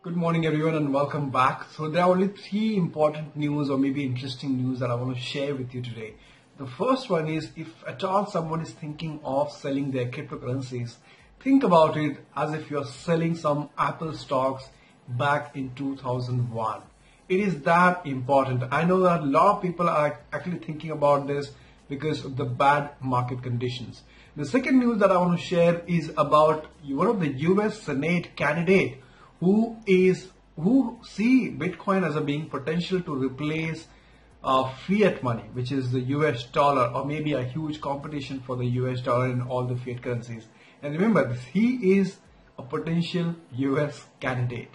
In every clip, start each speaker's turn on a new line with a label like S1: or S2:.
S1: Good morning everyone and welcome back. So there are only three important news or maybe interesting news that I want to share with you today. The first one is if at all someone is thinking of selling their cryptocurrencies, think about it as if you're selling some Apple stocks back in 2001. It is that important. I know that a lot of people are actually thinking about this because of the bad market conditions. The second news that I want to share is about one of the US Senate candidate who see Bitcoin as a being potential to replace fiat money, which is the US dollar, or maybe a huge competition for the US dollar in all the fiat currencies. And remember, he is a potential US candidate.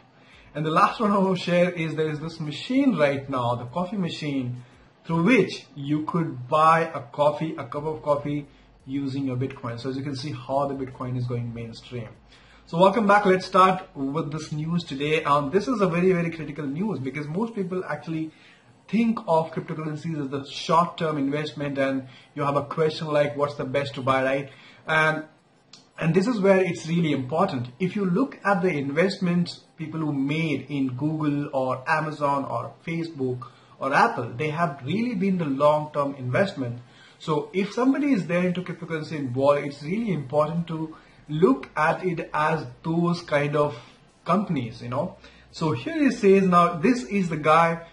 S1: And the last one I want to share is there is this machine right now, the coffee machine, through which you could buy a cup of coffee using your Bitcoin. So as you can see how the Bitcoin is going mainstream. So welcome back. Let's start with this news today. This is a very, very critical news because most people actually think of cryptocurrencies as the short-term investment, and you have a question like what's the best to buy, right? And this is where it's really important. If you look at the investments people who made in Google or Amazon or Facebook or Apple, they have really been the long-term investment. So if somebody is there into cryptocurrency involved, it's really important to look at it as those kind of companies, So here it says, now this is the guy,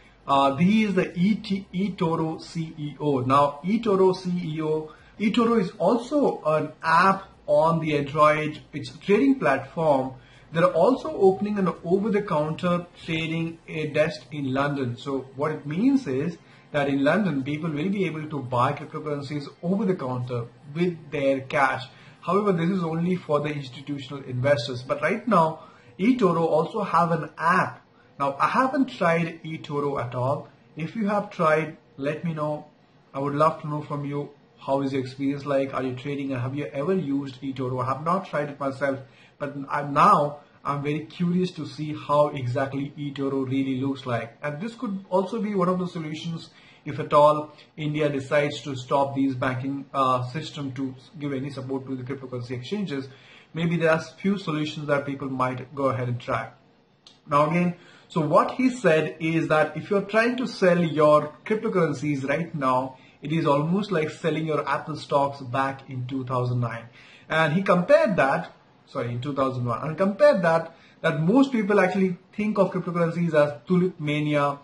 S1: he is the eToro CEO. Now eToro CEO, eToro is also an app on the Android. It's a trading platform. They're also opening an over-the-counter trading desk in London. So what it means is that in London, people will be able to buy cryptocurrencies over the counter with their cash. However, this is only for the institutional investors. But right now, eToro also have an app. Now, I haven't tried eToro at all. If you have tried, let me know. I would love to know from you, how is your experience like? Are you trading and have you ever used eToro? I have not tried it myself, but I'm very curious to see how exactly eToro really looks like. And this could also be one of the solutions if at all India decides to stop these banking system to give any support to the cryptocurrency exchanges. Maybe there are few solutions that people might go ahead and try. Now again, so what he said is that if you're trying to sell your cryptocurrencies right now, it is almost like selling your Apple stocks back in 2009. And he compared that, in 2001, and compared that most people actually think of cryptocurrencies as tulip mania,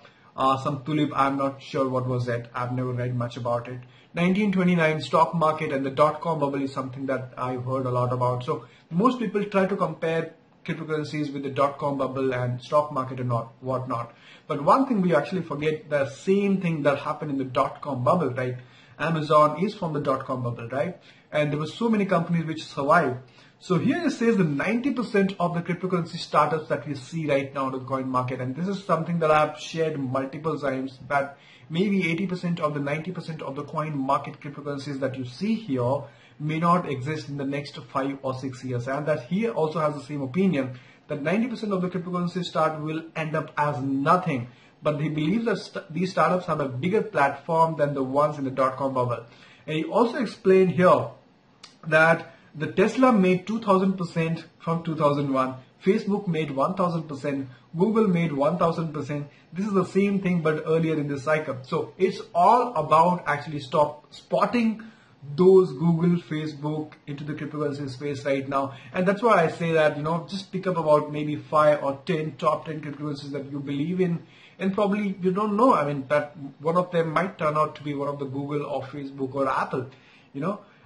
S1: some tulip, I'm not sure what was that. I've never read much about it. 1929 stock market and the dot-com bubble is something that I've heard a lot about. So most people try to compare cryptocurrencies with the dot-com bubble and stock market and whatnot. But one thing we actually forget, the same thing that happened in the dot-com bubble, right? Amazon is from the dot-com bubble, right? And there were so many companies which survived. So here it says the 90% of the cryptocurrency startups that we see right now in the coin market, and this is something that I've shared multiple times, that maybe 80% of the 90% of the coin market cryptocurrencies that you see here may not exist in the next 5 or 6 years. And that he also has the same opinion that 90% of the cryptocurrency start will end up as nothing. But he believes that these startups have a bigger platform than the ones in the dot-com bubble. And he also explained here that the Tesla made 2000% from 2001. Facebook made 1000%. Google made 1000%. This is the same thing but earlier in the cycle. So it's all about actually spotting those Google, Facebook into the cryptocurrency space right now. And that's why I say that, just pick up about maybe 5 or 10 top 10 cryptocurrencies that you believe in. And probably you don't know. That one of them might turn out to be one of the Google or Facebook or Apple,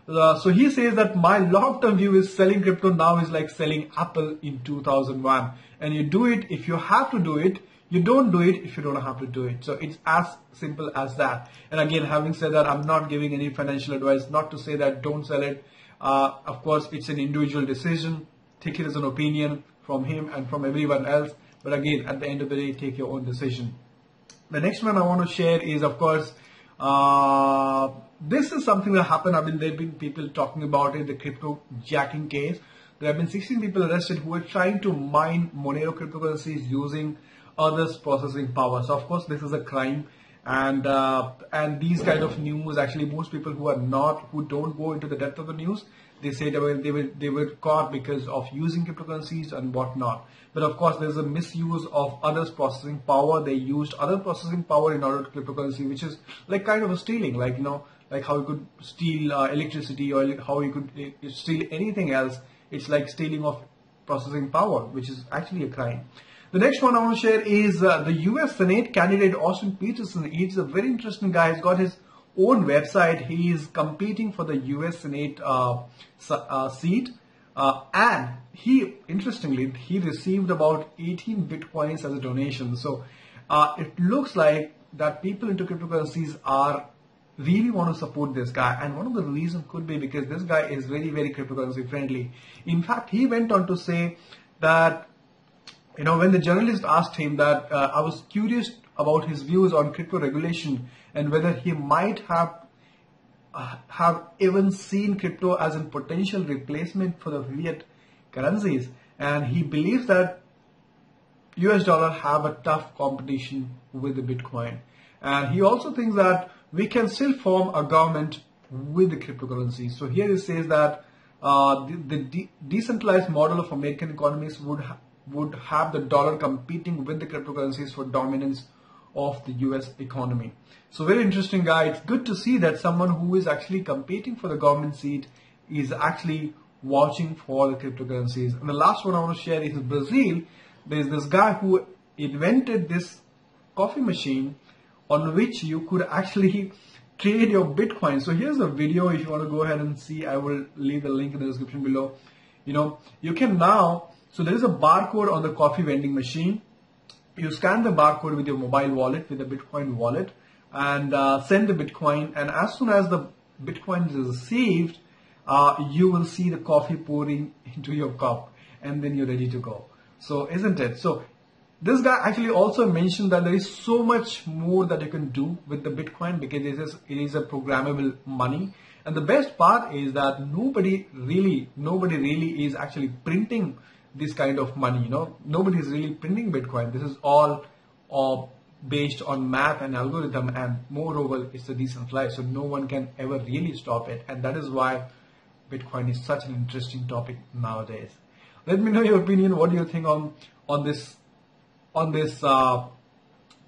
S1: So he says that my long-term view is selling crypto now is like selling Apple in 2001. And you do it if you have to do it. You don't do it if you don't have to do it. So it's as simple as that. And again, having said that, I'm not giving any financial advice, not to say that don't sell it. Of course, it's an individual decision. Take it as an opinion from him and from everyone else. But again, at the end of the day, take your own decision. The next one I want to share is, of course, this is something that happened. There have been people talking about it, the crypto jacking case. There have been 16 people arrested who were trying to mine Monero cryptocurrencies using others' processing power. So of course, this is a crime. And these kind of news, actually, most people who don't go into the depth of the news, They say they were caught because of using cryptocurrencies and whatnot. But of course, there's a misuse of others' processing power. They used other processing power in order to cryptocurrency, which is like kind of a stealing, like like how you could steal electricity, or how you could steal anything else. It's like stealing of processing power, which is actually a crime. The next one I want to share is the U.S. Senate candidate Austin Peterson. He's a very interesting guy. He's got his own website. He is competing for the U.S. Senate seat, and interestingly, he received about 18 bitcoins as a donation. So it looks like that people into cryptocurrencies are really want to support this guy, and one of the reasons could be because this guy is very, very cryptocurrency friendly. In fact, he went on to say that, when the journalist asked him that, I was curious about his views on crypto regulation and whether he might have even seen crypto as a potential replacement for the fiat currencies, and he believes that US dollar have a tough competition with the Bitcoin, and he also thinks that we can still form a government with the cryptocurrency. So here he says that the decentralized model of American economies would have the dollar competing with the cryptocurrencies for dominance of the US economy. So very interesting guy. It's good to see that someone who is actually competing for the government seat is actually watching for the cryptocurrencies. And the last one I want to share is Brazil. There's this guy who invented this coffee machine on which you could actually trade your Bitcoin. So here's a video if you want to go ahead and see. I will leave the link in the description below. You can now, so there is a barcode on the coffee vending machine. You scan the barcode with your mobile wallet, with the Bitcoin wallet, and send the Bitcoin. And as soon as the Bitcoin is received, you will see the coffee pouring into your cup, and then you're ready to go. So isn't it? So this guy actually also mentioned that there is so much more that you can do with the Bitcoin because it is a programmable money. And the best part is that nobody really is actually printing this kind of money. Nobody is really printing Bitcoin. This is all based on math and algorithm, and moreover, it's a decentralized, so no one can ever really stop it. And that is why Bitcoin is such an interesting topic nowadays. Let me know your opinion. What do you think on this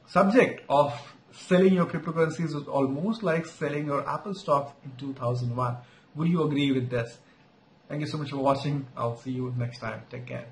S1: subject of selling your cryptocurrencies? Is almost like selling your Apple stocks in 2001. Would you agree with this? Thank you so much for watching. I'll see you next time. Take care.